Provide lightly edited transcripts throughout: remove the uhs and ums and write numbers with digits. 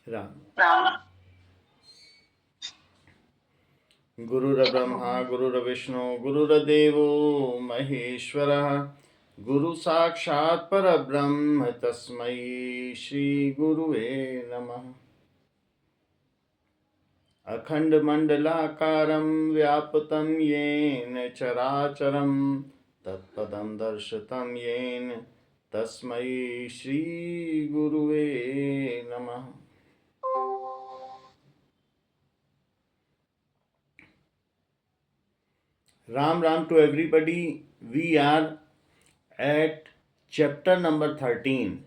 राम। राम। गुरुर्ब्रह्मा गुरुर्विष्णु गुरुर्देवो महेश्वरः, गुरु साक्षात् परब्रह्म तस्मै श्री गुरुवे नमः। अखण्डमण्डलाकारं व्याप्तं येन चराचरं, तत्पदं दर्शितं येन तस्मै श्री गुरुवे नमः। Ram Ram to everybody. We are at chapter number 13,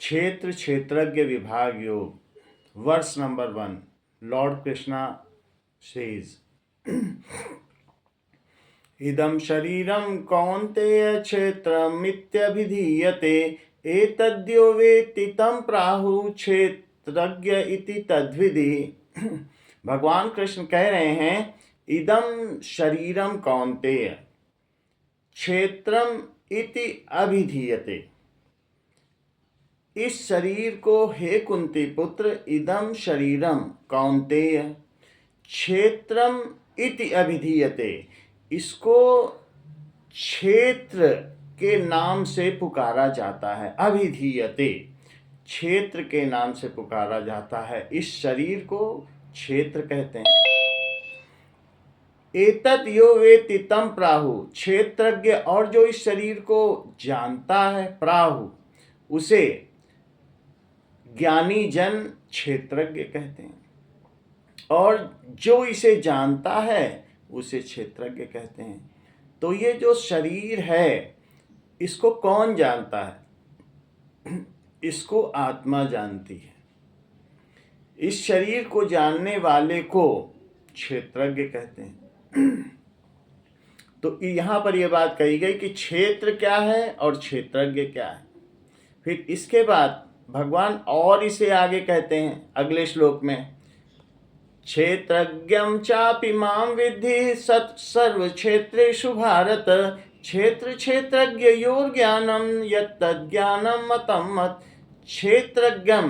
क्षेत्र क्षेत्रज्ञ विभाग योग, verse number 1. Lord Krishna says, इदं शरीरं कौन्तेय क्षेत्रमित्यभिधीयते, एतद्यो वेत्ति तं प्राहुः क्षेत्रज्ञ इति तद्विधि। भगवान कृष्ण कह रहे हैं, इदं शरीरम कौन्तेय क्षेत्रम इति अभिधीयते। इस शरीर को हे कुंती पुत्र, इदं शरीरम कौन्तेय क्षेत्रम इति अभिधीयते, इसको क्षेत्र के नाम से पुकारा जाता है। अभिधीयते, क्षेत्र के नाम से पुकारा जाता है। इस शरीर को क्षेत्र कहते हैं। एतत् यो वेत्ति तं प्राहु, क्षेत्रज्ञ और जो इस शरीर को जानता है, प्राहु उसे ज्ञानी जन क्षेत्रज्ञ कहते हैं, और जो इसे जानता है उसे क्षेत्रज्ञ कहते हैं। तो ये जो शरीर है इसको कौन जानता है? इसको आत्मा जानती है। इस शरीर को जानने वाले को क्षेत्रज्ञ कहते हैं। तो यहाँ पर यह बात कही गई कि क्षेत्र क्या है और क्षेत्रज्ञ क्या है। फिर इसके बाद भगवान और इसे आगे कहते हैं अगले श्लोक में, क्षेत्रज्ञं चापि मां विद्धि सर्व क्षेत्रेषु भारत, क्षेत्र क्षेत्रज्ञयोर ज्ञानम यत्तज्ज्ञानम मतं मत्। क्षेत्रज्ञं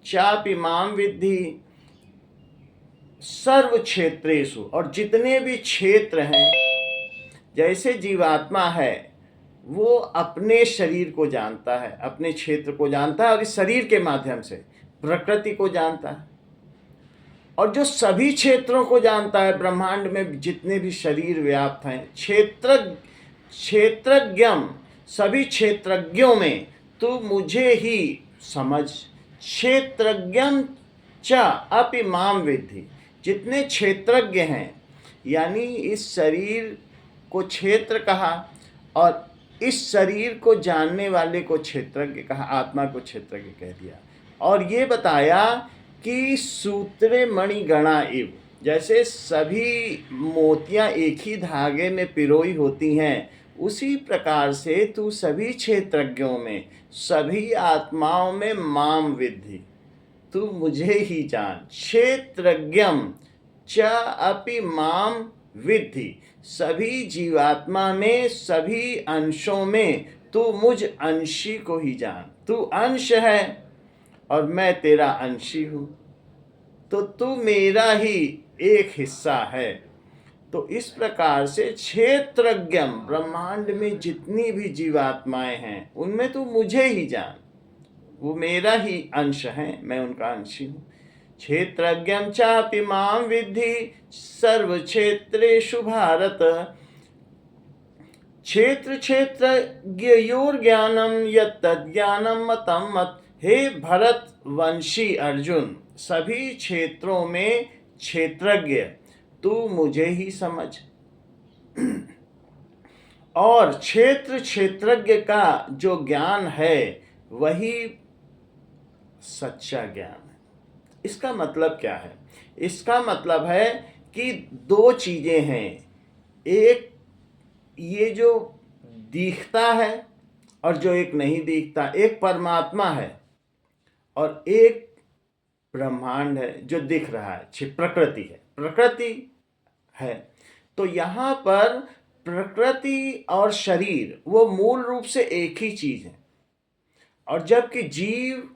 चापि मां विद्धि सर्व क्षेत्रेषु, और जितने भी क्षेत्र हैं, जैसे जीवात्मा है वो अपने शरीर को जानता है, अपने क्षेत्र को जानता है, और इस शरीर के माध्यम से प्रकृति को जानता है, और जो सभी क्षेत्रों को जानता है, ब्रह्मांड में जितने भी शरीर व्याप्त हैं। क्षेत्रज्ञम, सभी क्षेत्रज्ञों में तू मुझे ही समझ। क्षेत्रज्ञम च अपि मां विद्धि, जितने क्षेत्रज्ञ हैं, यानी इस शरीर को क्षेत्र कहा और इस शरीर को जानने वाले को क्षेत्रज्ञ कहा, आत्मा को क्षेत्रज्ञ कह दिया। और ये बताया कि सूत्रे मणिगणा इव, जैसे सभी मोतियां एक ही धागे में पिरोई होती हैं, उसी प्रकार से तू सभी क्षेत्रज्ञों में, सभी आत्माओं में माम विद्धि, तू मुझे ही जान। क्षेत्रज्ञम च अपि माम विद्धि, सभी जीवात्मा में, सभी अंशों में तू मुझ अंशी को ही जान। तू अंश है और मैं तेरा अंशी हूँ, तो तू मेरा ही एक हिस्सा है। तो इस प्रकार से क्षेत्रज्ञम, ब्रह्मांड में जितनी भी जीवात्माएं हैं उनमें तू मुझे ही जान, वो मेरा ही अंश है, मैं उनका अंशी हूँ। क्षेत्रज्ञं चापि मां विद्धि सर्व क्षेत्रेषु भारत, क्षेत्र क्षेत्रज्ञयोर ज्ञानम यत्तज्ज्ञानम मतं मत्। हे भरत वंशी अर्जुन, सभी क्षेत्रों में क्षेत्रज्ञ तू मुझे ही समझ। और क्षेत्र क्षेत्रज्ञ का जो ज्ञान है वही सच्चा ज्ञान है। इसका मतलब क्या है? इसका मतलब है कि दो चीजें हैं, एक ये जो दिखता है और जो एक नहीं दिखता, एक परमात्मा है और एक ब्रह्मांड है जो दिख रहा है, प्रकृति है, प्रकृति है। तो यहाँ पर प्रकृति और शरीर वो मूल रूप से एक ही चीज है, और जबकि जीव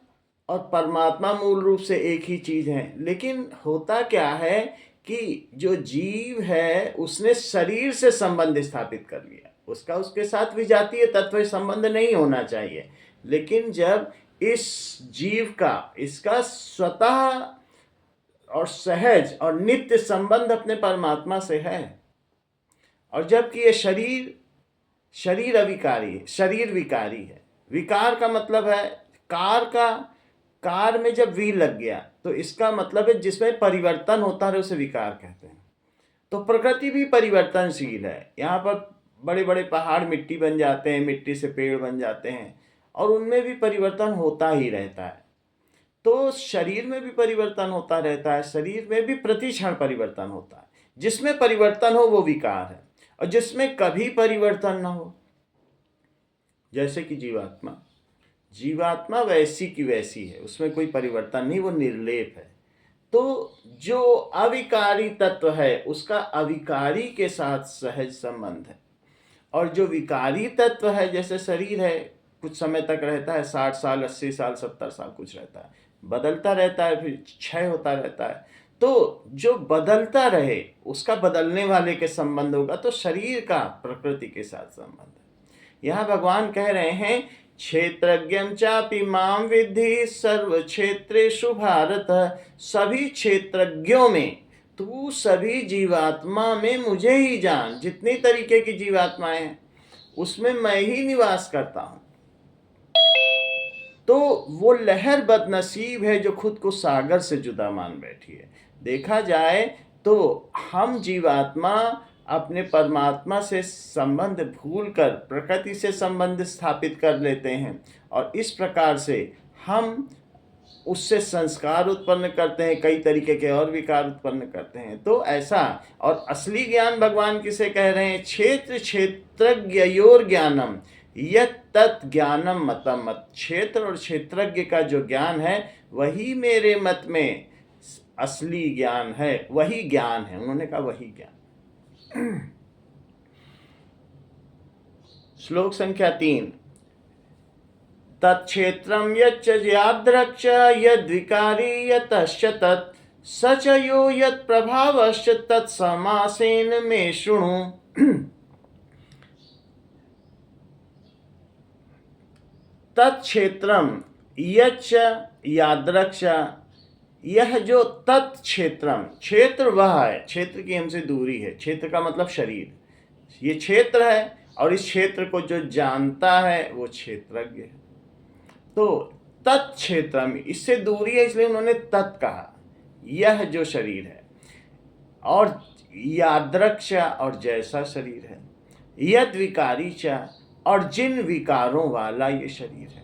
और परमात्मा मूल रूप से एक ही चीज़ है। लेकिन होता क्या है कि जो जीव है उसने शरीर से संबंध स्थापित कर लिया, उसका उसके साथ विजातीय तत्व संबंध नहीं होना चाहिए। लेकिन जब इस जीव का इसका स्वतः और सहज और नित्य संबंध अपने परमात्मा से है, और जबकि ये शरीर अविकारी है, शरीर विकारी है। विकार का मतलब है कार में जब व्हील लग गया तो इसका मतलब है जिसमें परिवर्तन होता है उसे विकार कहते हैं। तो प्रकृति भी परिवर्तनशील है। यहाँ पर बड़े बड़े पहाड़ मिट्टी बन जाते हैं, मिट्टी से पेड़ बन जाते हैं, और उनमें भी परिवर्तन होता ही रहता है। तो शरीर में भी परिवर्तन होता रहता है, शरीर में भी प्रति क्षण परिवर्तन होता है। जिसमें परिवर्तन हो वो विकार है, और जिसमें कभी परिवर्तन ना हो, जैसे कि जीवात्मा वैसी की वैसी है, उसमें कोई परिवर्तन नहीं, वो निर्लेप है। तो जो अविकारी तत्व है उसका अविकारी के साथ सहज संबंध है, और जो विकारी तत्व है जैसे शरीर है, कुछ समय तक रहता है, 60 साल 80 साल 70 साल कुछ रहता है, बदलता रहता है, फिर क्षय होता रहता है। तो जो बदलता रहे उसका बदलने वाले के संबंध होगा, तो शरीर का प्रकृति के साथ संबंध है। यहाँ भगवान कह रहे हैं क्षेत्रज्ञं चापि मां विद्धि सर्व क्षेत्रेषु भारत, सभी क्षेत्रज्ञों में तू सभी जीवात्मा में मुझे ही जान। जितनी तरीके की जीवात्माएं हैं उसमें मैं ही निवास करता हूं। तो वो लहर बदनसीब है जो खुद को सागर से जुदा मान बैठी है। देखा जाए तो हम जीवात्मा अपने परमात्मा से संबंध भूलकर प्रकृति से संबंध स्थापित कर लेते हैं, और इस प्रकार से हम उससे संस्कार उत्पन्न करते हैं, कई तरीके के और विकार उत्पन्न करते हैं। तो ऐसा, और असली ज्ञान भगवान किसे कह रहे हैं? क्षेत्र क्षेत्रज्ञयोर ज्ञानम यत् तत् ज्ञानम मतम मत। क्षेत्र और क्षेत्रज्ञ का जो ज्ञान है वही मेरे मत में असली ज्ञान है, वही ज्ञान है। उन्होंने कहा वही ज्ञान। श्लोक संख्या 3, तत्क्षेत्रम यच्च याद्रक्ष यद्विकारी यतश्च तत् सच यो यत् प्रभावश्च तत्समासेन मे शृणु। तत्क्षेत्रम यच्च याद्रक्ष, यह जो तत्क्षेत्रम, क्षेत्र वह है, क्षेत्र की हमसे दूरी है। क्षेत्र का मतलब शरीर, ये क्षेत्र है, और इस क्षेत्र को जो जानता है वो क्षेत्रज्ञ है। तो तत्क्षेत्रम, इससे दूरी है इसलिए उन्होंने तत् कहा। यह जो शरीर है, और यादृक्ष, और जैसा शरीर है, यद विकारी च, और जिन विकारों वाला ये शरीर है।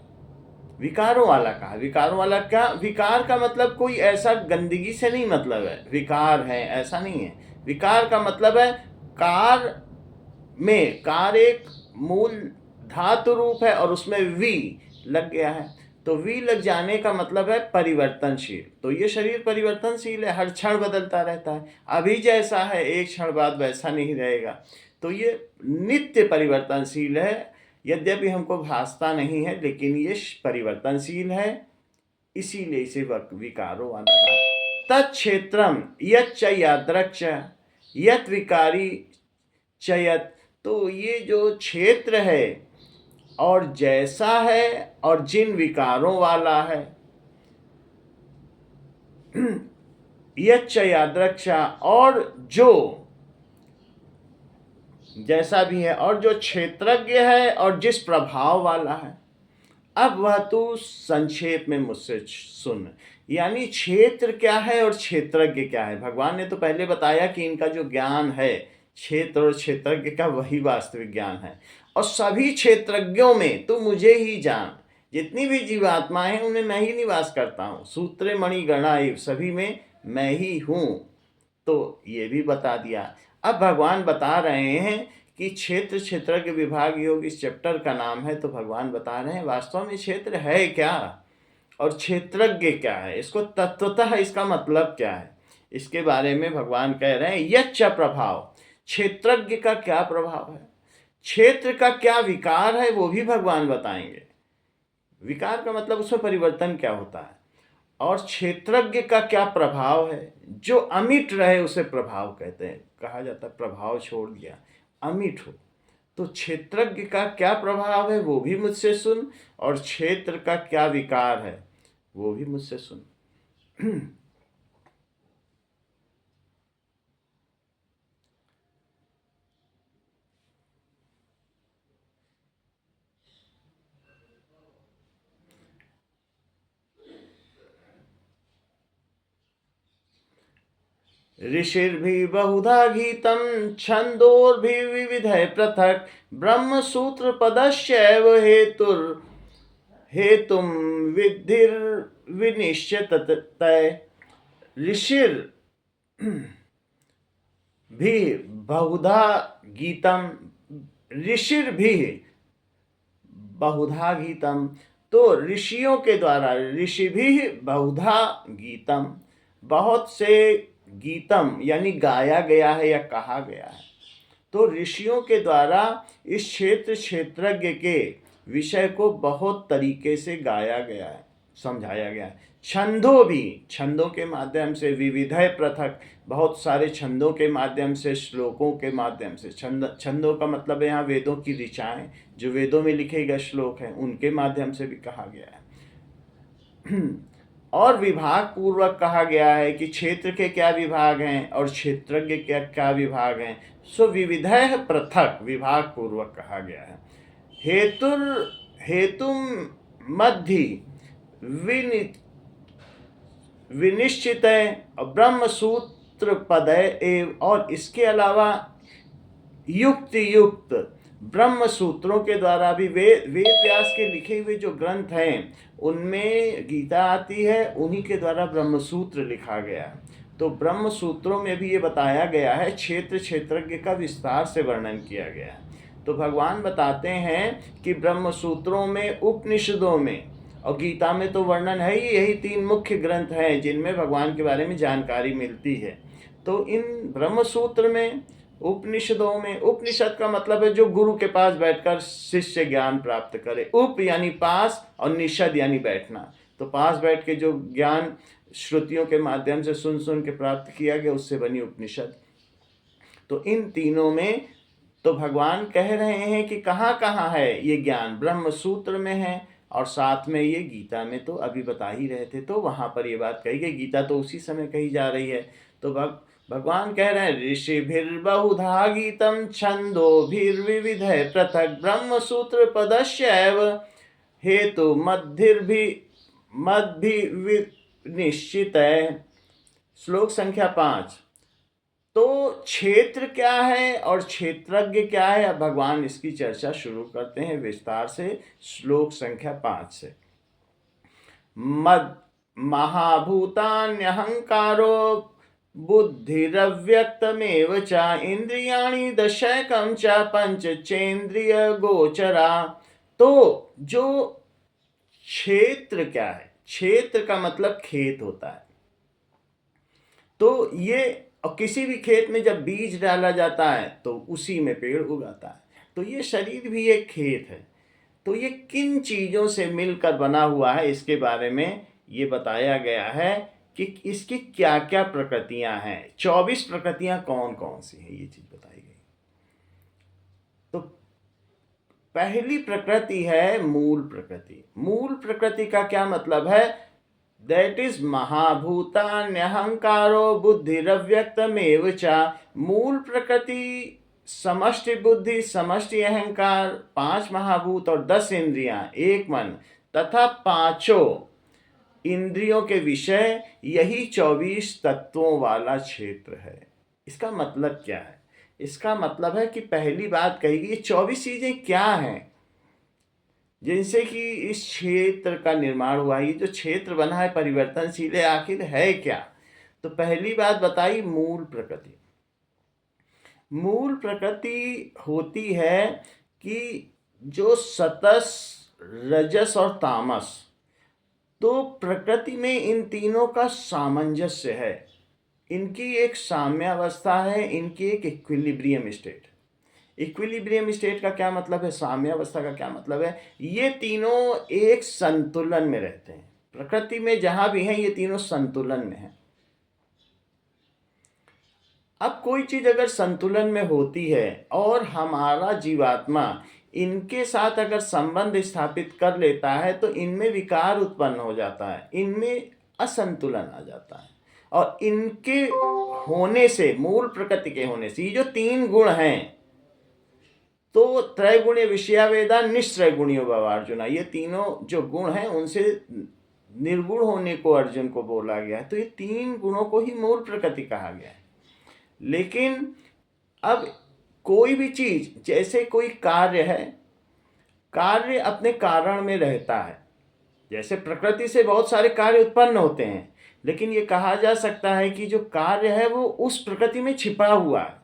विकारों वाला कहा। विकारों वाला क्या? विकार का मतलब कोई ऐसा गंदगी से नहीं मतलब है, विकार है ऐसा नहीं है। विकार का मतलब है कार एक मूल धातु रूप है और उसमें वी लग गया है, तो वी लग जाने का मतलब है परिवर्तनशील। तो ये शरीर परिवर्तनशील है, हर क्षण बदलता रहता है। अभी जैसा है एक क्षण बाद वैसा नहीं रहेगा। तो ये नित्य परिवर्तनशील है, यद्यपि हमको भासता नहीं है, लेकिन ये परिवर्तनशील है, इसीलिए इसे विकारों वाला कहा। तत्क्षेत्रम यच्च यादृक्ष यत् विकारी चयत, तो ये जो क्षेत्र है और जैसा है और जिन विकारों वाला है, यच्च यादृक्ष, और जो जैसा भी है, और जो क्षेत्रज्ञ है और जिस प्रभाव वाला है। अब वह तू संक्षेप में मुझसे सुन, यानी क्षेत्र क्या है और क्षेत्रज्ञ क्या है। भगवान ने तो पहले बताया कि इनका जो ज्ञान है क्षेत्र और क्षेत्रज्ञ का वही वास्तविक ज्ञान है, और सभी क्षेत्रज्ञों में तू मुझे ही जान। जितनी भी जीवात्माएं हैं उनमें मैं ही निवास करता हूँ। सूत्रे मणि गणाइव, सभी में मैं ही हूँ। तो ये भी बता दिया। अब भगवान बता रहे हैं कि क्षेत्र क्षेत्रज्ञ विभाग योग इस चैप्टर का नाम है। तो भगवान बता रहे हैं वास्तव में क्षेत्र है क्या और क्षेत्रज्ञ क्या है, इसको तत्वतः इसका मतलब क्या है, इसके बारे में भगवान कह रहे हैं। यच्च प्रभाव, क्षेत्रज्ञ का क्या प्रभाव है, क्षेत्र का क्या विकार है, वो भी भगवान बताएंगे। विकार का मतलब उसमें परिवर्तन क्या होता है। और क्षेत्रज्ञ का क्या प्रभाव है। जो अमिट रहे उसे प्रभाव कहते हैं, कहा जाता है प्रभाव छोड़ दिया, अमिट हो। तो क्षेत्रज्ञ का क्या प्रभाव है वो भी मुझसे सुन, और क्षेत्र का क्या विकार है वो भी मुझसे सुन। ऋषिर्भि बहुधा गीतम छंदोर्भि विविधै पृथक ब्रह्म सूत्र पदश्चैव हेतुम विधिर विनिश्चित तय। ऋषिर भी बहुधा गीतम, ऋषिर भी बहुधा गीतम, तो ऋषियों के द्वारा, ऋषि भी बहुधा गीतम, बहुत से गीतम यानी गाया गया है या कहा गया है। तो ऋषियों के द्वारा इस क्षेत्रज्ञ के विषय को बहुत तरीके से गाया गया है, समझाया गया है। छंदों भी, छंदों के माध्यम से, विविधय पृथक, बहुत सारे छंदों के माध्यम से, श्लोकों के माध्यम से। छंदों का मतलब है यहाँ वेदों की ऋचाएं, जो वेदों में लिखे गए श्लोक हैं उनके माध्यम से भी कहा गया है। और विभाग पूर्वक कहा गया है कि क्षेत्र के क्या विभाग हैं और क्षेत्रज्ञ के क्या विभाग हैं। सो विविधय पृथक, विभाग पूर्वक कहा गया है। हेतुम मध्य विनिश्चित ब्रह्म सूत्र पद एवं, और इसके अलावा युक्त ब्रह्म सूत्रों के द्वारा भी वेद व्यास के लिखे हुए जो ग्रंथ हैं उनमें गीता आती है, उन्हीं के द्वारा ब्रह्म सूत्र लिखा गया है। तो ब्रह्म सूत्रों में भी ये बताया गया है, क्षेत्रज्ञ का विस्तार से वर्णन किया गया है। तो भगवान बताते हैं कि ब्रह्म सूत्रों में, उपनिषदों में और गीता में तो वर्णन है ही, यही 3 मुख्य ग्रंथ हैं जिनमें भगवान के बारे में जानकारी मिलती है। तो इन ब्रह्म सूत्र में, उपनिषदों में, उपनिषद का मतलब है जो गुरु के पास बैठकर शिष्य ज्ञान प्राप्त करे। उप यानी पास और निषद यानी बैठना। तो पास बैठ के जो ज्ञान श्रुतियों के माध्यम से सुन के प्राप्त किया गया उससे बनी उपनिषद। तो इन तीनों में तो भगवान कह रहे हैं कि कहाँ कहाँ है ये ज्ञान, ब्रह्म सूत्र में है और साथ में ये गीता में तो अभी बता ही रहे थे, तो वहाँ पर ये बात कही गई। गीता तो उसी समय कही जा रही है। तो भगवान कह रहे हैं ऋषिभिर्बहुधा गीतम छंदोभिर्विविधै पृथक ब्रह्म सूत्र पदश्चैव हेतु मद्भिर्भि निश्चित है। श्लोक संख्या 5। तो क्षेत्र क्या है और क्षेत्रज्ञ क्या है, अब भगवान इसकी चर्चा शुरू करते हैं विस्तार से श्लोक संख्या 5 से। मद महाभूतान्यहंकारो बुद्धिरव्यक्तमेव च इंद्रियाणि दशैकं च पंचचेन्द्रिय गोचरा। तो जो क्षेत्र क्या है, क्षेत्र का मतलब खेत होता है। तो ये, और किसी भी खेत में जब बीज डाला जाता है तो उसी में पेड़ उगाता है। तो ये शरीर भी एक खेत है। तो ये किन चीज़ों से मिलकर बना हुआ है इसके बारे में ये बताया गया है कि इसकी क्या क्या प्रकृतियां हैं। 24 प्रकृतियां कौन कौन सी हैं ये चीज़ बताई गई। तो पहली प्रकृति है मूल प्रकृति। मूल प्रकृति का क्या मतलब है, दैट इज महाभूतान्यहंकारो बुद्धिरव्यक्तमेव च। मूल प्रकृति समष्टि बुद्धि, समष्टि अहंकार, 5 महाभूत और 10 इंद्रियां, 1 मन तथा 5 इंद्रियों के विषय, यही 24 तत्वों वाला क्षेत्र है। इसका मतलब क्या है? इसका मतलब है कि पहली बात कही गई 24 चीजें क्या हैं जिनसे कि इस क्षेत्र का निर्माण हुआ। ये जो क्षेत्र बना है परिवर्तनशील है, आखिर है क्या? तो पहली बात बताई मूल प्रकृति। मूल प्रकृति होती है कि जो सतस, रजस और तामस, तो प्रकृति में इन तीनों का सामंजस्य है, इनकी एक साम्यावस्था है, इनकी एक इक्विलिब्रियम स्टेट। इक्विलिब्रियम स्टेट का क्या मतलब है, साम्यावस्था का क्या मतलब है, ये तीनों एक संतुलन में रहते हैं। प्रकृति में जहाँ भी हैं ये तीनों संतुलन में हैं। अब कोई चीज़ अगर संतुलन में होती है और हमारा जीवात्मा इनके साथ अगर संबंध स्थापित कर लेता है तो इनमें विकार उत्पन्न हो जाता है, इनमें असंतुलन आ जाता है। और इनके होने से, मूल प्रकृति के होने से, ये जो तीन गुण हैं, तो त्रैगुण्य विषया वेदा निस्त्रैगुण्यो भव अर्जुना, ये तीनों जो गुण हैं उनसे निर्गुण होने को अर्जुन को बोला गया है। तो ये तीन गुणों को ही मूल प्रकृति कहा गया है। लेकिन अब कोई भी चीज, जैसे कोई कार्य है, कार्य अपने कारण में रहता है। जैसे प्रकृति से बहुत सारे कार्य उत्पन्न होते हैं, लेकिन ये कहा जा सकता है कि जो कार्य है वो उस प्रकृति में छिपा हुआ है,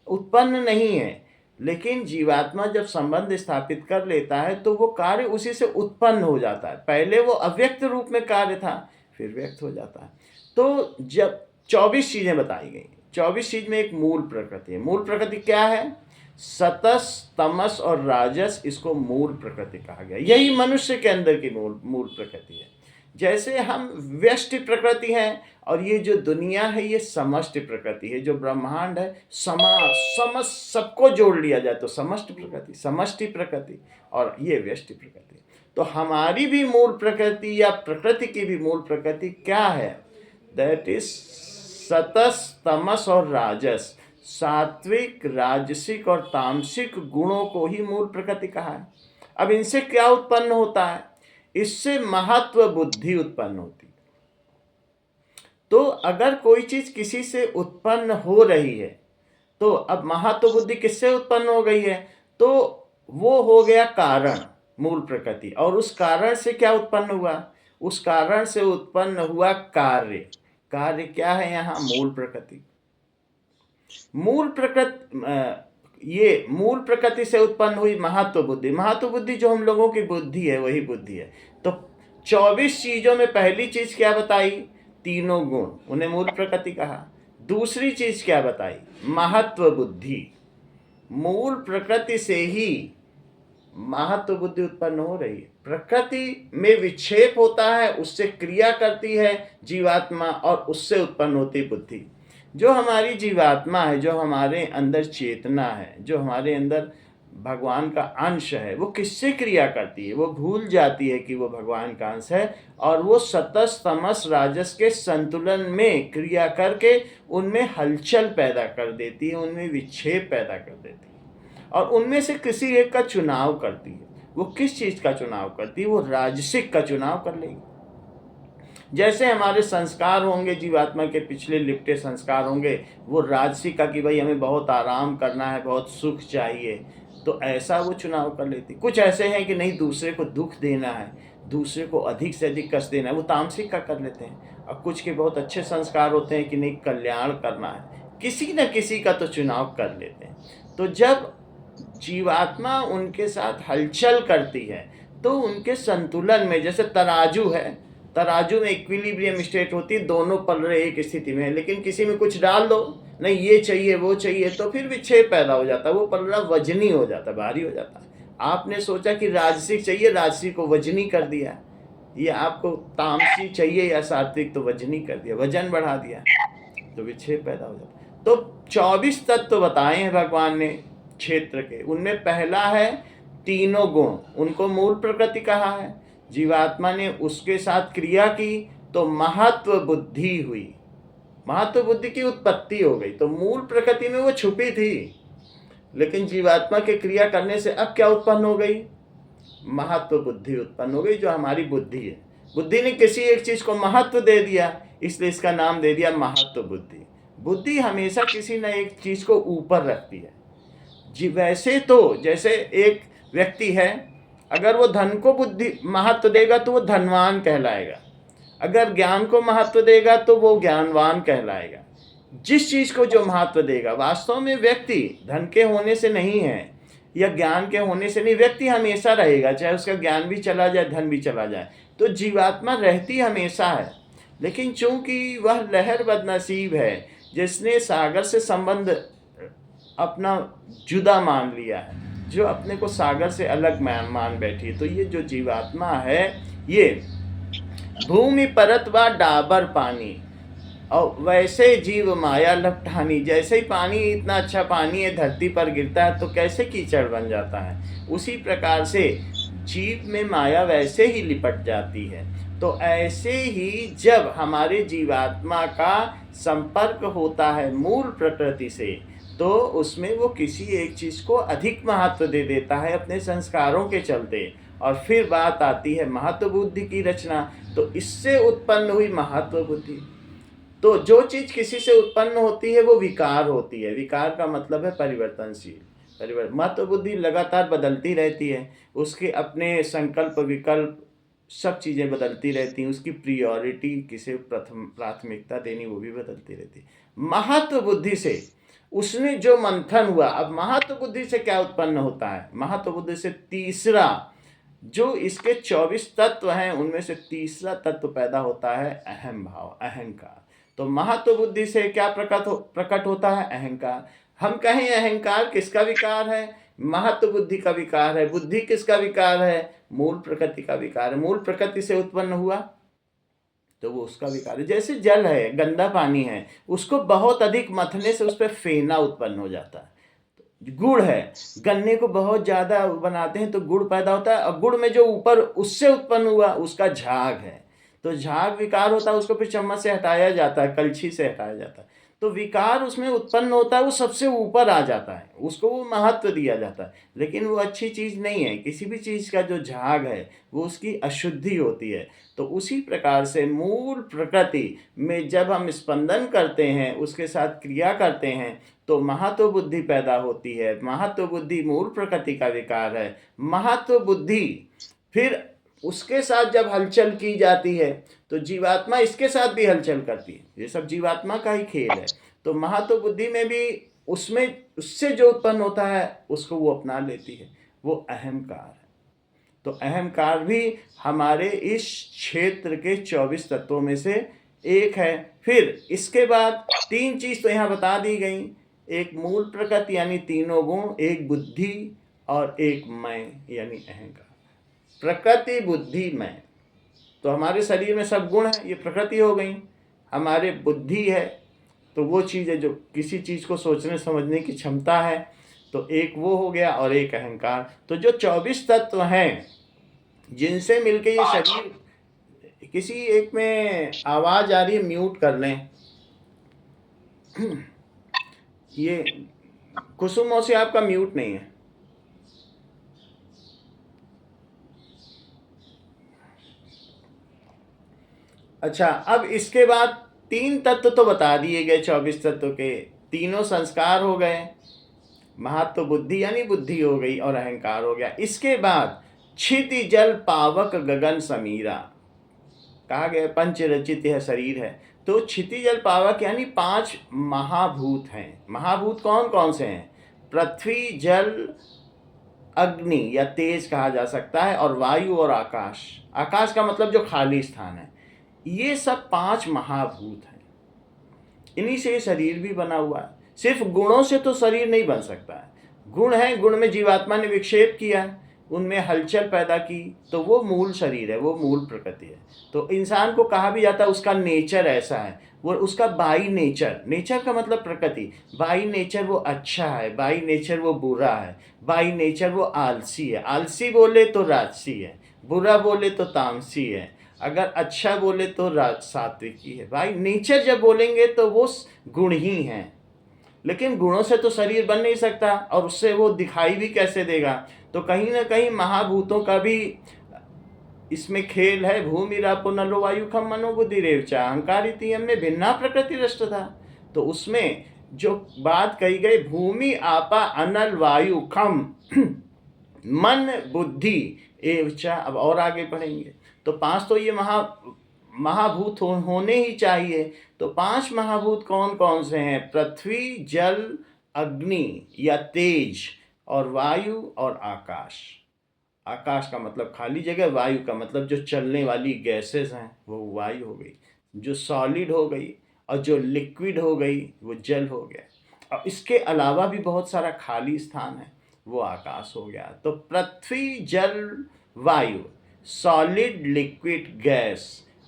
उत्पन्न नहीं है। लेकिन जीवात्मा जब संबंध स्थापित कर लेता है तो वो कार्य उसी से उत्पन्न हो जाता है। पहले वो अव्यक्त रूप में कार्य था, फिर व्यक्त हो जाता है। तो जब 24 चीजें बताई गई, 24 चीज में एक मूल प्रकृति है। मूल प्रकृति क्या है? सतस, तमस और राजस, इसको मूल प्रकृति कहा गया। यही मनुष्य के अंदर की मूल प्रकृति है। जैसे हम व्यष्टि प्रकृति हैं और ये जो दुनिया है ये समष्टि प्रकृति है। जो ब्रह्मांड है, सबको जोड़ लिया जाए तो समष्टि प्रकृति, समष्टि प्रकृति, और ये व्यष्टि प्रकृति। तो हमारी भी मूल प्रकृति या प्रकृति की भी मूल प्रकृति क्या है? दैट इज सतस, तमस और राजस। सात्विक, राजसिक और तामसिक गुणों को ही मूल प्रकृति कहा है। अब इनसे क्या उत्पन्न होता है? इससे महत्व बुद्धि उत्पन्न होती है। तो अगर कोई चीज किसी से उत्पन्न हो रही है तो अब महत्व बुद्धि किससे उत्पन्न हो गई है? तो वो हो गया कारण, मूल प्रकृति। और उस कारण से क्या उत्पन्न हुआ? उस कारण से उत्पन्न हुआ कार्य। कार्य क्या है यहाँ? मूल प्रकृति। मूल प्रकृति, ये मूल प्रकृति से उत्पन्न हुई महत्व बुद्धि। महत्व बुद्धि जो हम लोगों की बुद्धि है वही बुद्धि है। तो 24 चीजों में पहली चीज क्या बताई? तीनों गुण, उन्हें मूल प्रकृति कहा। दूसरी चीज क्या बताई? महत्व बुद्धि। मूल प्रकृति से ही महत्व बुद्धि उत्पन्न हो रही है। प्रकृति में विक्षेप होता है, उससे क्रिया करती है जीवात्मा और उससे उत्पन्न होती बुद्धि। जो हमारी जीवात्मा है, जो हमारे अंदर चेतना है, जो हमारे अंदर भगवान का अंश है, वो किससे क्रिया करती है? वो भूल जाती है कि वो भगवान का अंश है और वो सतस, तमस, राजस के संतुलन में क्रिया करके उनमें हलचल पैदा कर देती है, उनमें विक्षेप पैदा कर देती है और उनमें से किसी एक का चुनाव करती है। वो किस चीज़ का चुनाव करती है? वो राजसिक का चुनाव कर लेगी। जैसे हमारे संस्कार होंगे, जीवात्मा के पिछले लिपटे संस्कार होंगे, वो राजसिक का कि भाई हमें बहुत आराम करना है, बहुत सुख चाहिए, तो ऐसा वो चुनाव कर लेती। कुछ ऐसे हैं कि नहीं, दूसरे को दुख देना है, दूसरे को अधिक से अधिक कष्ट देना है, वो तामसिक का कर लेते हैं। और कुछ के बहुत अच्छे संस्कार होते हैं कि नहीं, कल्याण करना है, किसी न किसी का तो चुनाव कर लेते हैं। तो जब जीवात्मा उनके साथ हलचल करती है तो उनके संतुलन में, जैसे तराजू है, तराजू में इक्विलिब्रियम स्टेट होती है, दोनों पलड़े एक स्थिति में है, लेकिन किसी में कुछ डाल दो, नहीं ये चाहिए वो चाहिए, तो फिर विक्षेप पैदा हो जाता है, वो पलड़ा वजनी हो जाता है, भारी हो जाता है। आपने सोचा कि राजसिक चाहिए, राजसिक को वजनी कर दिया, ये आपको तामसिक चाहिए या सात्विक, तो वजनी कर दिया, वजन बढ़ा दिया, तो विक्षेप पैदा हो जाता है। तो 24 तत्व बताए हैं भगवान ने क्षेत्र के। उनमें पहला है तीनों गुण, उनको मूल प्रकृति कहा है। जीवात्मा ने उसके साथ क्रिया की तो महत्व बुद्धि हुई, महत्व बुद्धि की उत्पत्ति हो गई। तो मूल प्रकृति में वो छुपी थी, लेकिन जीवात्मा के क्रिया करने से अब क्या उत्पन्न हो गई? महत्व बुद्धि उत्पन्न हो गई, जो हमारी बुद्धि है। बुद्धि ने किसी एक चीज को महत्व दे दिया, इसलिए इसका नाम दे दिया महत्व बुद्धि। बुद्धि हमेशा किसी न एक चीज को ऊपर रखती है जी। वैसे तो जैसे एक व्यक्ति है, अगर वो धन को बुद्धि महत्व देगा तो वो धनवान कहलाएगा, अगर ज्ञान को महत्व देगा तो वो ज्ञानवान कहलाएगा। जिस चीज को जो महत्व देगा, वास्तव में व्यक्ति धन के होने से नहीं है या ज्ञान के होने से नहीं, व्यक्ति हमेशा रहेगा, चाहे उसका ज्ञान भी चला जाए, धन भी चला जाए। तो जीवात्मा रहती हमेशा है, लेकिन चूंकि वह लहर बदनसीब है जिसने सागर से संबंध अपना जुदा मान लिया है, जो अपने को सागर से अलग मान बैठी है। तो ये जो जीवात्मा है, ये भूमि परत व डाबर पानी, और वैसे जीव माया लपटानी। जैसे ही पानी, इतना अच्छा पानी है, धरती पर गिरता है तो कैसे कीचड़ बन जाता है, उसी प्रकार से जीव में माया वैसे ही लिपट जाती है। तो ऐसे ही जब हमारे जीवात्मा का संपर्क होता है मूल प्रकृति से, तो उसमें वो किसी एक चीज़ को अधिक महत्व दे देता है अपने संस्कारों के चलते। और फिर बात आती है महत्व बुद्धि की रचना। तो इससे उत्पन्न हुई महत्व बुद्धि। तो जो चीज़ किसी से उत्पन्न होती है वो विकार होती है। विकार का मतलब है परिवर्तनशील। महत्व बुद्धि लगातार बदलती रहती है, उसके अपने संकल्प विकल्प सब चीज़ें बदलती रहती हैं, उसकी प्रियोरिटी, किसे प्रथम प्राथमिकता देनी, वो भी बदलती रहती है। महत्व बुद्धि से उसने जो मंथन हुआ, अब महत्व बुद्धि से क्या उत्पन्न होता है, महत्व बुद्धि से तीसरा, जो इसके 24 तत्व हैं उनमें से तीसरा तत्व पैदा होता है, अहम भाव, अहंकार। तो महत्व बुद्धि से क्या प्रकट होता है, अहंकार। हम कहें अहंकार किसका विकार है, महत्व बुद्धि का विकार है। बुद्धि किसका विकार है, मूल प्रकृति का विकार है। मूल प्रकृति से उत्पन्न हुआ तो वो उसका विकार है। जैसे जल है, गंदा पानी है, उसको बहुत अधिक मथने से उस पर फेना उत्पन्न हो जाता है। गुड़ है, गन्ने को बहुत ज़्यादा बनाते हैं तो गुड़ पैदा होता है, और गुड़ में जो ऊपर उससे उत्पन्न हुआ उसका झाग है, तो झाग विकार होता है, उसको फिर चम्मच से हटाया जाता है, कलछी से हटाया जाता है। तो विकार उसमें उत्पन्न होता है, वो सबसे ऊपर आ जाता है, उसको वो महत्व दिया जाता है, लेकिन वो अच्छी चीज़ नहीं है। किसी भी चीज़ का जो झाग है वो उसकी अशुद्धि होती है। तो उसी प्रकार से मूल प्रकृति में जब हम स्पंदन करते हैं, उसके साथ क्रिया करते हैं, तो महत्व बुद्धि पैदा होती है। महत्व बुद्धि मूल प्रकृति का विकार है। महत्व बुद्धि फिर उसके साथ जब हलचल की जाती है तो जीवात्मा इसके साथ भी हलचल करती है। ये सब जीवात्मा का ही खेल है। तो महत्व बुद्धि में भी उसमें उससे जो उत्पन्न होता है उसको वो अपना लेती है, वो अहंकार है। तो अहंकार भी हमारे इस क्षेत्र के 24 तत्वों में से एक है। फिर इसके बाद तीन चीज़ तो यहाँ बता दी गई, एक मूल प्रकृति यानी तीनों गुण, एक बुद्धि, और एक मैं यानी अहंकार। प्रकृति, बुद्धि, मैं। तो हमारे शरीर में सब गुण हैं, ये प्रकृति हो गई। हमारे बुद्धि है तो वो चीज़ है जो किसी चीज़ को सोचने समझने की क्षमता है, तो एक वो हो गया, और एक अहंकार। तो जो 24 तत्व हैं जिनसे मिलके ये शरीर, किसी एक में आवाज़ आ रही है, म्यूट कर लें। ये कुसुमों से आपका म्यूट नहीं है। अच्छा, अब इसके बाद तीन तत्व तो बता दिए गए, 24 तत्व के तीनों संस्कार हो गए, महत्व बुद्धि यानी बुद्धि हो गई, और अहंकार हो गया। इसके बाद क्षिति जल पावक गगन समीरा, कहा गया पंच रचित यह शरीर है। तो क्षिति जल पावक यानी 5 महाभूत हैं। महाभूत कौन कौन से हैं, पृथ्वी, जल, अग्नि या तेज कहा जा सकता है, और वायु और आकाश। आकाश का मतलब जो खाली स्थान है। ये सब 5 महाभूत हैं, इन्हीं से शरीर भी बना हुआ है। सिर्फ गुणों से तो शरीर नहीं बन सकता है। गुण है, गुण में जीवात्मा ने विक्षेप किया, उनमें हलचल पैदा की, तो वो मूल शरीर है, वो मूल प्रकृति है। तो इंसान को कहा भी जाता है उसका नेचर ऐसा है, वो उसका बाई नेचर, नेचर का मतलब प्रकृति, बाई नेचर वो अच्छा है, बाई नेचर वो बुरा है, बाई नेचर वो आलसी है। आलसी बोले तो राजसी है, बुरा बोले तो तामसी है, अगर अच्छा बोले तो सात्विकी है। भाई नेचर जब बोलेंगे तो वो गुण ही हैं, लेकिन गुणों से तो शरीर बन नहीं सकता, और उससे वो दिखाई भी कैसे देगा। तो कहीं ना कहीं महाभूतों का भी इसमें खेल है। भूमि रापो नलो वायु खम मनोबुद्धि रेवचा अहंकार इतियम में भिन्ना प्रकृति रष्ट था। तो उसमें जो बात कही गई, भूमि आपा अनल वायु खम मन बुद्धि एवचा, अब और आगे बढ़ेंगे तो 5 तो ये महाभूत होने ही चाहिए। तो 5 महाभूत कौन कौन से हैं, पृथ्वी, जल, अग्नि या तेज, और वायु और आकाश। आकाश का मतलब खाली जगह, वायु का मतलब जो चलने वाली गैसेस हैं वो वायु हो गई, जो सॉलिड हो गई, और जो लिक्विड हो गई वो जल हो गया, और इसके अलावा भी बहुत सारा खाली स्थान है, वो आकाश हो गया। तो पृथ्वी, जल, वायु, सॉलिड, लिक्विड, गैस,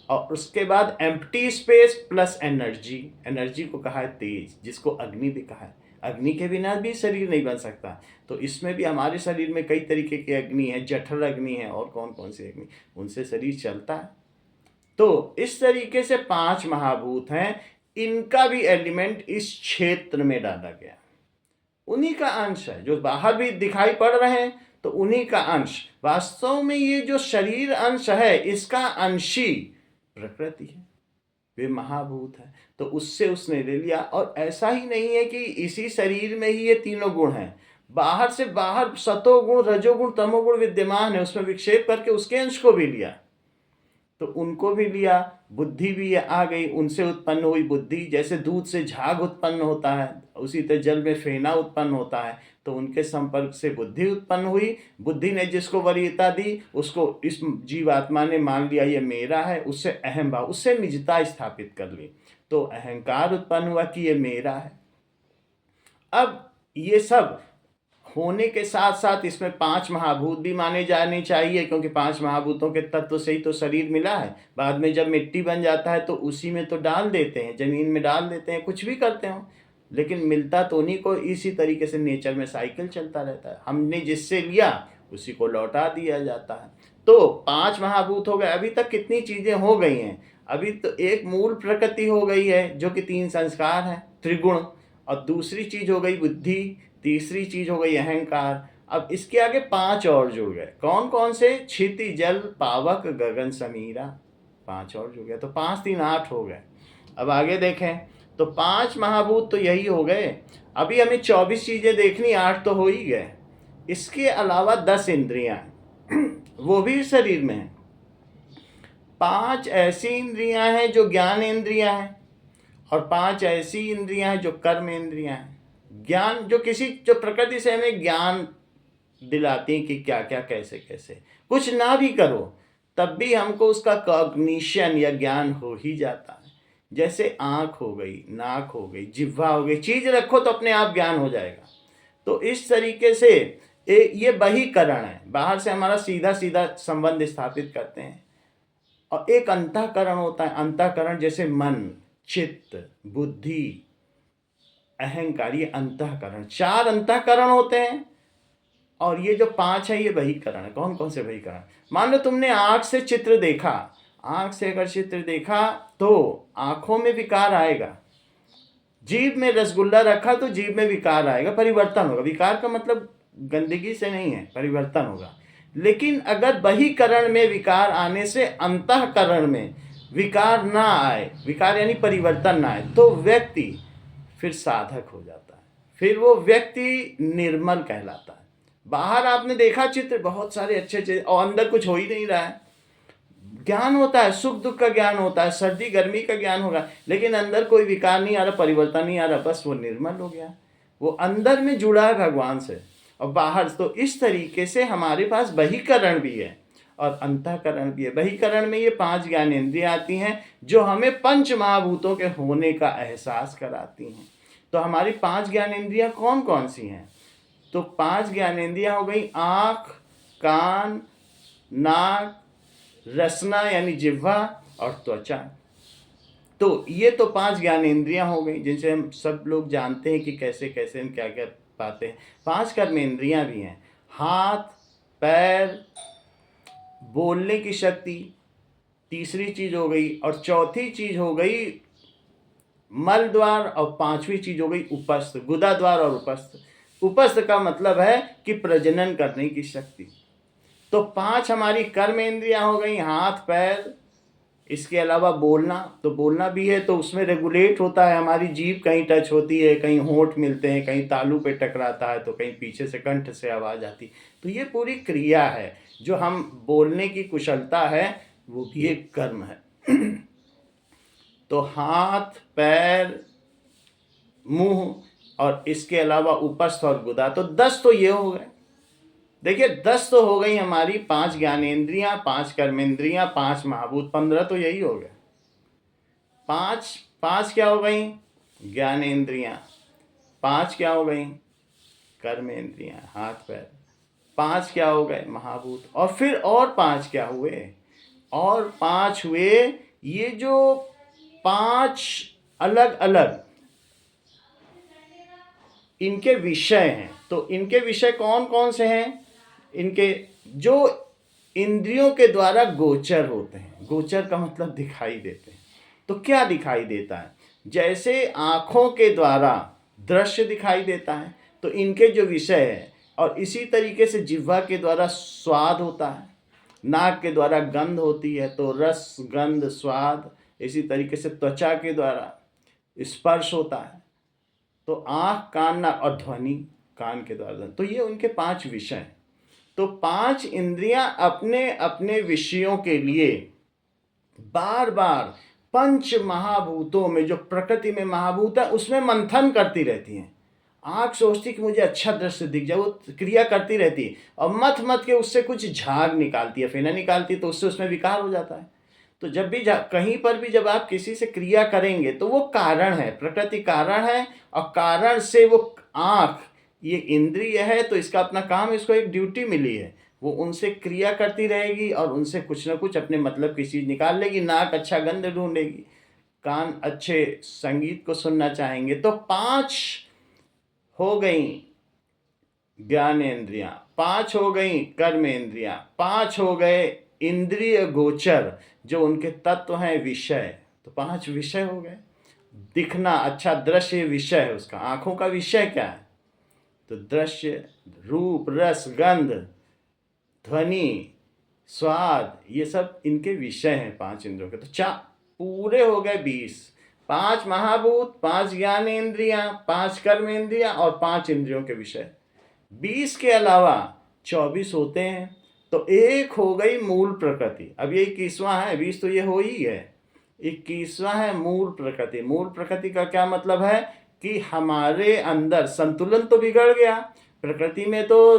और उसके बाद empty space plus energy. Energy को कहा है तेज, जिसको अग्नि भी कहा है। अग्नि के बिना भी शरीर नहीं बन सकता। तो इसमें भी हमारे शरीर में कई तरीके की अग्नि है, जठर अग्नि है और कौन कौन सी अग्नि, उनसे शरीर चलता है। तो इस तरीके से 5 महाभूत हैं, इनका भी एलिमेंट इस क्षेत्र में डाला गया, उन्हीं का अंश है। जो बाहर भी दिखाई पड़ रहे हैं तो उन्हीं का अंश। वास्तव में ये जो शरीर अंश है, इसका अंशी प्रकृति है, वे महाभूत है। तो उससे उसने ले लिया। और ऐसा ही नहीं है कि इसी शरीर में ही ये तीनों गुण हैं, बाहर से बाहर सतोगुण रजोगुण तमोगुण विद्यमान है, उसमें विक्षेप करके उसके अंश को भी लिया, तो उनको भी लिया। बुद्धि भी आ गई, उनसे उत्पन्न हुई बुद्धि। जैसे दूध से झाग उत्पन्न होता है, उसी तरह जल में फेना उत्पन्न होता है, तो उनके संपर्क से बुद्धि उत्पन्न हुई। बुद्धि ने जिसको वरीयता दी, उसको इस जीवात्मा ने मान लिया ये मेरा है, उससे अहम भाव, उससे निजता स्थापित कर ली, तो अहंकार उत्पन्न हुआ कि ये मेरा है। अब ये सब होने के साथ साथ इसमें 5 महाभूत भी माने जाने चाहिए, क्योंकि 5 महाभूतों के तत्व से ही तो शरीर मिला है। बाद में जब मिट्टी बन जाता है तो उसी में तो डाल देते हैं, जमीन में डाल देते हैं, कुछ भी करते हो, लेकिन मिलता तो उन्हीं को। इसी तरीके से नेचर में साइकिल चलता रहता है, हमने जिससे लिया उसी को लौटा दिया जाता है। तो 5 महाभूत हो गए। अभी तक कितनी चीजें हो गई हैं? अभी तो एक मूल प्रकृति हो गई है जो कि 3 संस्कार हैं, त्रिगुण, और दूसरी चीज हो गई बुद्धि, तीसरी चीज हो गई अहंकार। अब इसके आगे 5 और जुड़ गए। कौन कौन से? क्षिति जल पावक गगन समीरा, 5 और जुड़ गए, तो 5 3 8 हो गए। अब आगे देखें तो 5 महाभूत तो यही हो गए। अभी हमें 24 चीजें देखनी, 8 तो हो ही गए। इसके अलावा 10 इंद्रियां वो भी शरीर में है। 5 ऐसी इंद्रियां हैं जो ज्ञान इंद्रियां हैं, और 5 ऐसी इंद्रियां हैं जो कर्म इंद्रियां हैं। ज्ञान जो प्रकृति से हमें ज्ञान दिलाती हैं कि क्या क्या कैसे कैसे, कुछ ना भी करो तब भी हमको उसका कॉग्निशन या ज्ञान हो ही जाता है। जैसे आँख हो गई, नाक हो गई, जिह्वा हो गई, चीज रखो तो अपने आप ज्ञान हो जाएगा। तो इस तरीके से ये बहिकरण है, बाहर से हमारा सीधा सीधा संबंध स्थापित करते हैं। और एक अंतःकरण होता है। अंतःकरण जैसे मन, चित्त, बुद्धि, अहंकार, ये अंतःकरण, 4 अंतःकरण होते हैं। और ये जो 5 है ये बहिकरण है। कौन कौन से बहिकरण? मान लो तुमने आंख से चित्र देखा, आंख से अगर चित्र देखा तो आंखों में विकार आएगा। जीभ में रसगुल्ला रखा तो जीभ में विकार आएगा, परिवर्तन होगा। विकार का मतलब गंदगी से नहीं है, परिवर्तन होगा। लेकिन अगर बहिकरण में विकार आने से अंतःकरण में विकार ना आए, विकार यानी परिवर्तन ना आए, तो व्यक्ति फिर साधक हो जाता है, फिर वो व्यक्ति निर्मल कहलाता है। बाहर आपने देखा चित्र, बहुत सारे अच्छे अच्छे, और अंदर कुछ हो ही नहीं रहा है। ज्ञान होता है, सुख दुख का ज्ञान होता है, सर्दी गर्मी का ज्ञान होगा, लेकिन अंदर कोई विकार नहीं आ रहा, परिवर्तन नहीं आ रहा, बस वो निर्मल हो गया। वो अंदर में जुड़ा है भगवान से, और बाहर। तो इस तरीके से हमारे पास बहिकरण भी है और अंतःकरण भी है। बहिकरण में ये 5 ज्ञानेंद्रियां आती हैं जो हमें पंच महाभूतों के होने का एहसास कराती हैं। तो हमारी 5 ज्ञानेंद्रियां कौन कौन सी हैं? तो 5 ज्ञानेंद्रियां हो गई आँख, कान, नाक, रसना यानी जिह्वा, और त्वचा। तो ये तो 5 ज्ञानेंद्रियां हो गई जिनसे हम सब लोग जानते हैं कि कैसे कैसे हम क्या क्या पाते हैं। 5 कर्मेंद्रियां भी हैं, हाथ, पैर, बोलने की शक्ति, तीसरी चीज हो गई, और चौथी चीज हो गई मल द्वार, और 5वीं चीज हो गई उपस्थ, गुदा द्वार और उपस्थ। उपस्थ का मतलब है कि प्रजनन करने की शक्ति। तो 5 हमारी कर्म इंद्रियां हो गई, हाथ पैर। इसके अलावा बोलना, तो बोलना भी है, तो उसमें रेगुलेट होता है। हमारी जीभ कहीं टच होती है, कहीं होंठ मिलते हैं, कहीं तालू पे टकराता है, तो कहीं पीछे से कंठ से आवाज़ आती। तो ये पूरी क्रिया है, जो हम बोलने की कुशलता है, वो भी एक कर्म है। तो हाथ पैर मुंह, और इसके अलावा उपस्थ और गुदा, तो 10 तो ये हो गए। देखिए 10 तो हो गई हमारी 5 ज्ञानेंद्रियां, 5 कर्मेंद्रियां, 5 महाभूत, 15 तो यही हो गए। 5 क्या हो गई? ज्ञानेंद्रियां। 5 क्या हो गई? कर्मेंद्रियां, हाथ पैर। 5 क्या हो गए? महाभूत। और फिर और 5 क्या हुए? और 5 हुए ये जो 5 अलग अलग इनके विषय हैं, तो इनके विषय कौन कौन से हैं? इनके जो इंद्रियों के द्वारा गोचर होते हैं, गोचर का मतलब दिखाई देते हैं। तो क्या दिखाई देता है? जैसे आँखों के द्वारा दृश्य दिखाई देता है, तो इनके जो विषय है, और इसी तरीके से जिह्वा के द्वारा स्वाद होता है, नाक के द्वारा गंध होती है, तो रस गंध स्वाद, इसी तरीके से त्वचा के द्वारा स्पर्श होता है, तो आँख कान नाक, और ध्वनि कान के द्वारा। तो ये उनके 5 विषय हैं। तो 5 इंद्रियां अपने अपने विषयों के लिए बार बार पंच महाभूतों में, जो प्रकृति में महाभूत है, उसमें मंथन करती रहती हैं। आँख सोचती कि मुझे अच्छा दृश्य दिख जाए, वो क्रिया करती रहती है, और मथ मथ के उससे कुछ झाग निकालती है, फेना निकालती है, तो उससे उसमें विकार हो जाता है। तो जब भी कहीं पर भी जब आप किसी से क्रिया करेंगे, तो वो कारण है, प्रकृति कारण है, और कारण से वो आँख, ये इंद्रिय है, तो इसका अपना काम, इसको एक ड्यूटी मिली है, वो उनसे क्रिया करती रहेगी और उनसे कुछ ना कुछ अपने मतलब की चीज़ निकाल लेगी। नाक अच्छा गंध ढूंढेगी, कान अच्छे संगीत को सुनना चाहेंगे। तो 5 हो गई ज्ञानेंद्रियां, 5 हो गई कर्मेंद्रियां, 5 हो गए इंद्रिय गोचर, जो उनके तत्व हैं विषय। तो 5 विषय हो गए। दिखना, अच्छा दृश्य विषय है उसका। आंखों का विषय क्या है? तो दृश्य, रूप, रस, गंध, ध्वनि, स्वाद, ये सब इनके विषय हैं 5 इंद्रियों के। तो पूरे हो गए 20। 5 महाभूत, 5 ज्ञानेंद्रियां, 5 कर्मेंद्रियां, और 5 इंद्रियों के विषय। 20 के अलावा 24 होते हैं। तो एक हो गई मूल प्रकृति। अब ये 21वां है, 20 तो ये हो ही है। 21वां है मूल प्रकृति। मूल प्रकृति का क्या मतलब है? कि हमारे अंदर संतुलन तो बिगड़ गया। प्रकृति में तो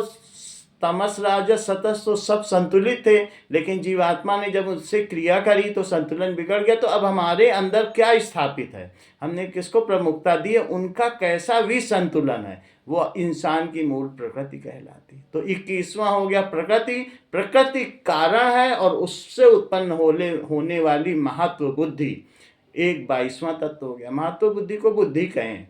तमस राजस सतस तो सब संतुलित थे, लेकिन जीवात्मा ने जब उससे क्रिया करी तो संतुलन बिगड़ गया। तो अब हमारे अंदर क्या स्थापित है? हमने किसको प्रमुखता दी है? उनका कैसा विसंतुलन है, वो इंसान की मूल प्रकृति कहलाती है। तो 21वां हो गया प्रकृति। प्रकृति कारण है, और उससे उत्पन्न होने वाली महत्व बुद्धि, एक 22वां तत्व हो गया। महत्व बुद्धि को बुद्धि कहें।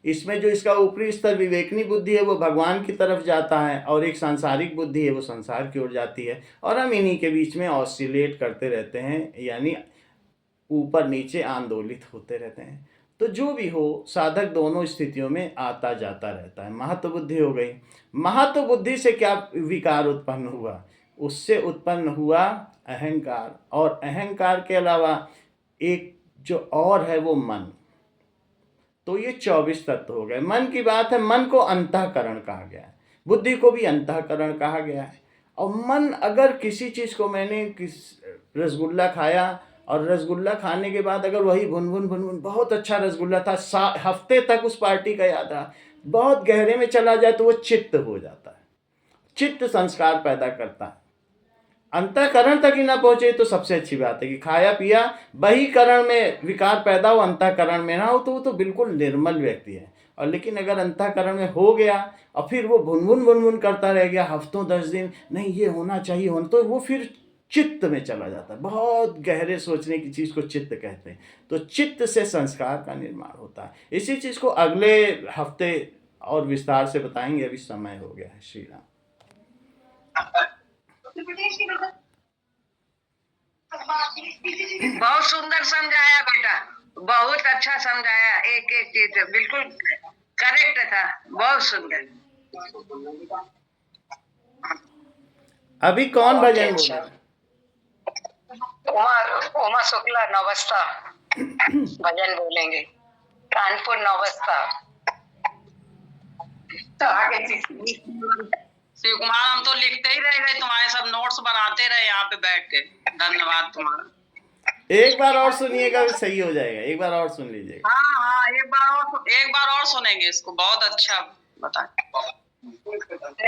इसमें जो इसका ऊपरी स्तर विवेकनी बुद्धि है, वो भगवान की तरफ जाता है, और एक सांसारिक बुद्धि है, वो संसार की ओर जाती है, और हम इन्हीं के बीच में ऑसिलेट करते रहते हैं, यानी ऊपर नीचे आंदोलित होते रहते हैं। तो जो भी हो, साधक दोनों स्थितियों में आता जाता रहता है। महत्व बुद्धि हो गई। महत्व बुद्धि से क्या विकार उत्पन्न हुआ? उससे उत्पन्न हुआ अहंकार, और अहंकार के अलावा एक जो और है वो मन। तो ये 24 तत्व हो गए। मन की बात है, मन को अंतःकरण कहा गया है, बुद्धि को भी अंतःकरण कहा गया है। और मन, अगर किसी चीज़ को, मैंने रसगुल्ला खाया, और रसगुल्ला खाने के बाद अगर वही भुन भुन बहुत अच्छा रसगुल्ला था, हफ्ते तक उस पार्टी का याद रहा, बहुत गहरे में चला जाए, तो वो चित्त हो जाता है। चित्त संस्कार पैदा करता है। अंतःकरण तक ही ना पहुंचे तो सबसे अच्छी बात है कि खाया पिया, बहिकरण में विकार पैदा हो, अंतःकरण में ना हो, तो वो तो बिल्कुल निर्मल व्यक्ति है। और लेकिन अगर अंतःकरण में हो गया, और फिर वो भुन करता रह गया हफ्तों 10 दिन, नहीं ये होना चाहिए होना, तो वो फिर चित्त में चला जाता है। बहुत गहरे सोचने की चीज़ को चित्त कहते हैं। तो चित्त से संस्कार का निर्माण होता है। इसी चीज़ को अगले हफ्ते और विस्तार से बताएंगे, अभी समय हो गया है। श्री राम। बहुत सुंदर समझाया बेटा, बहुत अच्छा समझाया। एक एक चीज बिल्कुल करेक्ट था, बहुत सुंदर। अभी कौन भजन बोला? उमा शुक्ला नवस्ता भजन बोलेंगे, कानपुर नवस्ता। तो आगे शिव कुमार, हम तो लिखते ही रह गए, तुम्हारे सब नोट्स बनाते रहे यहाँ पे बैठ के। धन्यवाद तुम्हारा। एक बार और सुनिएगा, सही हो जाएगा। एक बार और सुन लीजिएगा। हाँ, एक बार और सुनेंगे इसको। बहुत अच्छा बताए।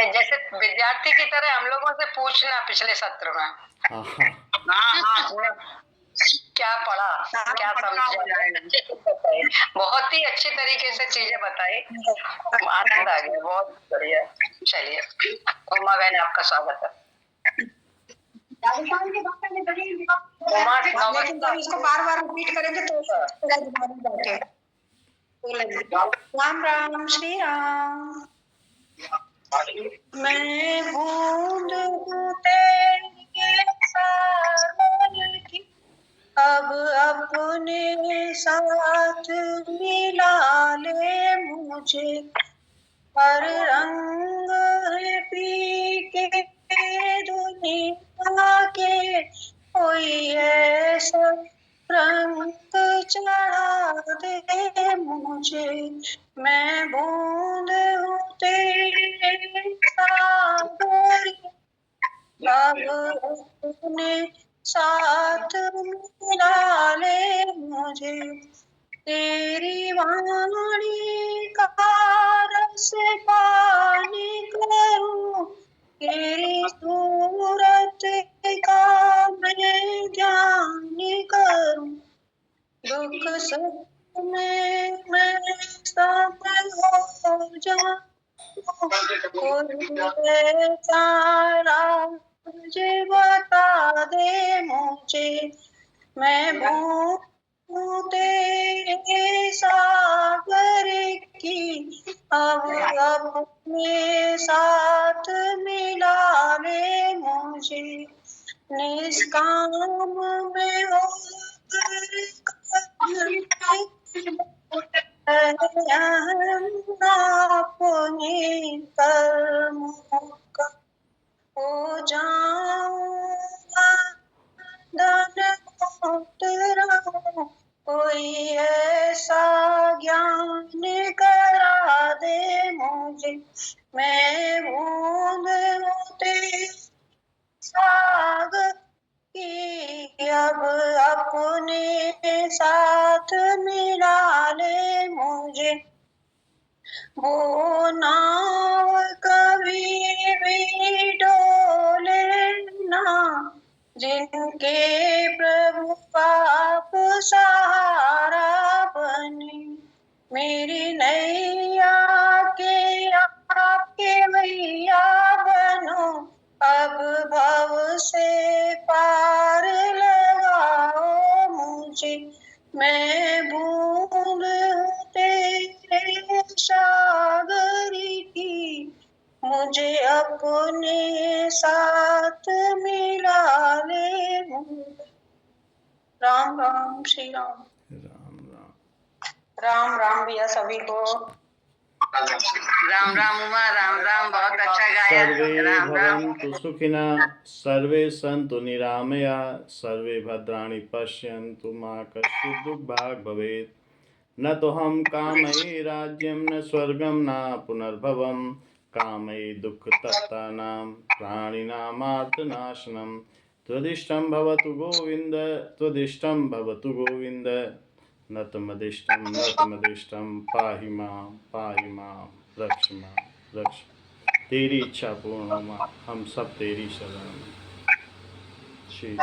जैसे विद्यार्थी की तरह हम लोगों से पूछना पिछले सत्र में। हाँ, क्या पढ़ा, क्या समझा, बहुत ही अच्छी तरीके से चीजें बताई, आनंद आ गया, बहुत बढ़िया। चलिए, उमा बहन आपका स्वागत है। राजस्थान के डॉक्टर ने बड़ी लेकिन जब इसको बार बार रिपीट करेंगे तो दिमाग में बैठे। राम राम श्री राम। मैं बूंद हूँ तेरे सागर की, अब अपने साथ मिला ले मुझे। हर रंग है फीके दुनिया के, कोई ऐसा रंग चढ़ा दे मुझे। मैं बूंद हूँ तेरे सागर, अब अपने साथ मिला ले मुझे। तेरी वाणी का रस पानी करूं, तेरी सूरत का मैं ध्यान करूं। दुख सुख में मैं सब हो जाऊं, कोई सारा मुझे बता दे मुझे। मैं बूंद तेरे सागर की, अब अपने साथ मिला ले मुझे। निष्काम में हो अपने कर्मों का हो जाऊंगा धन तेरा, कोई ऐसा ज्ञान करा दे मुझे। मैं बूंद हूँ तेरे सागर की, अब अपने साथ मिला ले मुझे। वो नाव कभी भी डोले ना, जिनके प्रभु आप सहारा बने। मेरी नैया के आपके भैया बनो, अब भव से पार लगाओ मुझे। मैं बूंद हूँ तेरे सागर की, मुझे अपने साथ मिला ले मुझे। राम राम श्री राम। राम राम। राम राम भैया सभी को। राम राम उमा, राम राम, बहुत अच्छा गाया। सर्वे राम राम। भवन्तु सुखिनः, सर्वे सन्तु निरामयाः, सर्वे भद्राणि पश्यन्तु मा कश्चित् दुर्भाग् भवेत्। न तोऽहं कामये राज्यं न स्वर्गं न पुनर्भवं, कामये दुःखतप्तानां प्राणिनामार्तनाशनं। त्वदिष्टं भवतु गोविन्द, त्वदिष्टं भवतु गोविन्द, न तमदिष्टं पाहि मां रक्ष मां रक्ष। तेरी इच्छा पूर्ण हो मां, हम सब तेरी शरण में। श्री